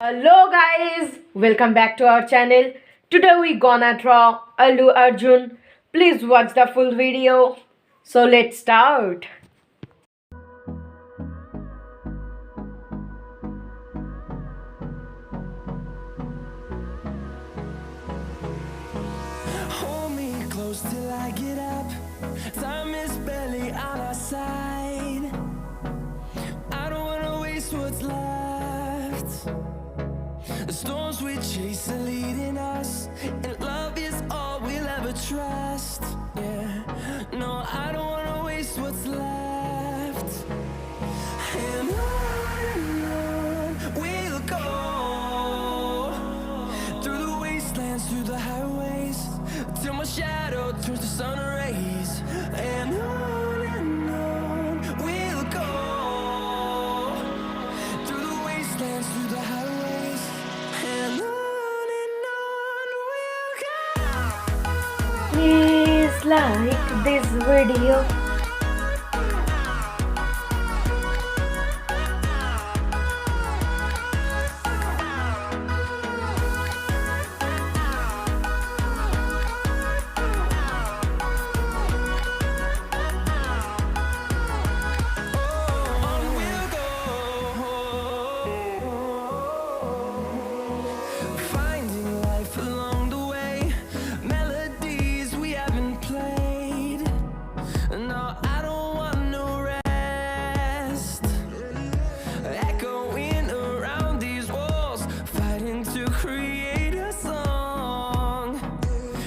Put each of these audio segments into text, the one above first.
Hello guys, welcome back to our channel. Today we gonna draw Allu Arjun. Please watch the full video. So let's start. Hold me close till I get up. Time is barely on our side. I don't wanna waste what's left. The storms we chase are leading us, and love is all we'll ever trust. Yeah, no, I don't wanna waste what's left. And on we'll go, through the wastelands, through the highways, till my shadow turns to sun rays. And on we'll go, through the wastelands, through the highways, and on we'll go. Please like this video. Finding life along the way, melodies we haven't played. No, I don't want no rest. Echoing around these walls, fighting to create a song.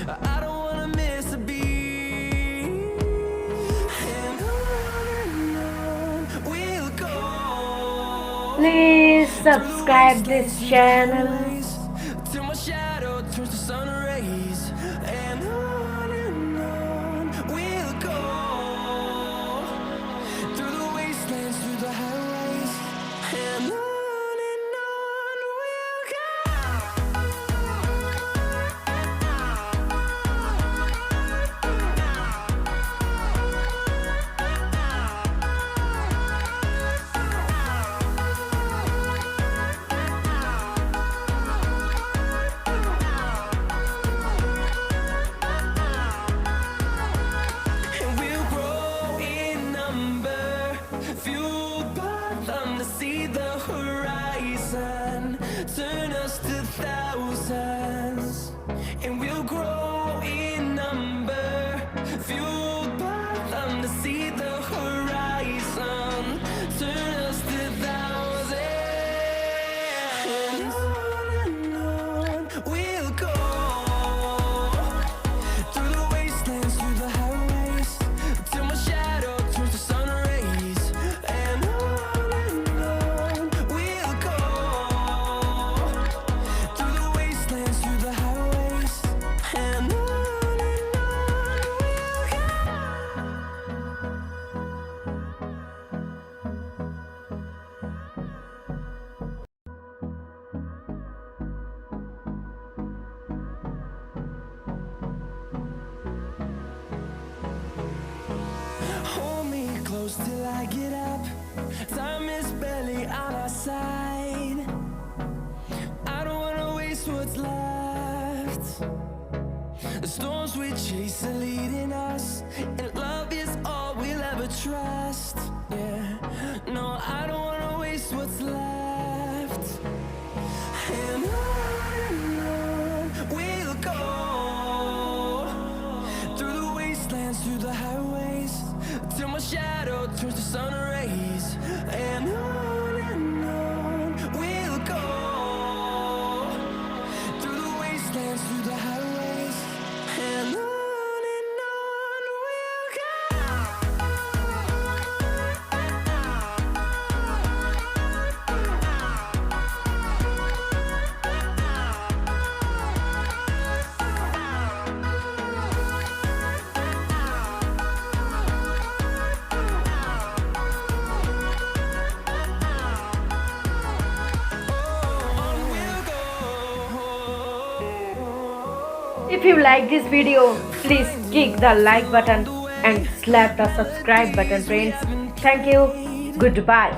I don't wanna miss a beat. And on we'll go. Please subscribe this channel. Till my shadow turns to sun rays. And on we'll go, through the wastelands, through the highways, and on we'll And we'll grow in number, fueled by them to see the horizon, turn us to thousands. And we'll grow in number, fueled by them to see the horizon, turn us to thousands. And on we'll go, through the wastelands, through the highways, till my shadow turns to sun rays. And on we'll go, through the wastelands, through the highways, and on we'll go. Hold me close till I get up. Time is barely on our side. I don't wanna waste what's left. The storms we chase are leading us, and love is all we'll ever trust. Yeah, no, I don't wanna waste what's left. And on we'll go, through the wastelands, through the highways, till my shadow turns to sun rays. And on we'll go, through the wastelands, through the highways, and on we'll If you like this video, please click the like button and slap the subscribe button, friends. Thank you. Goodbye.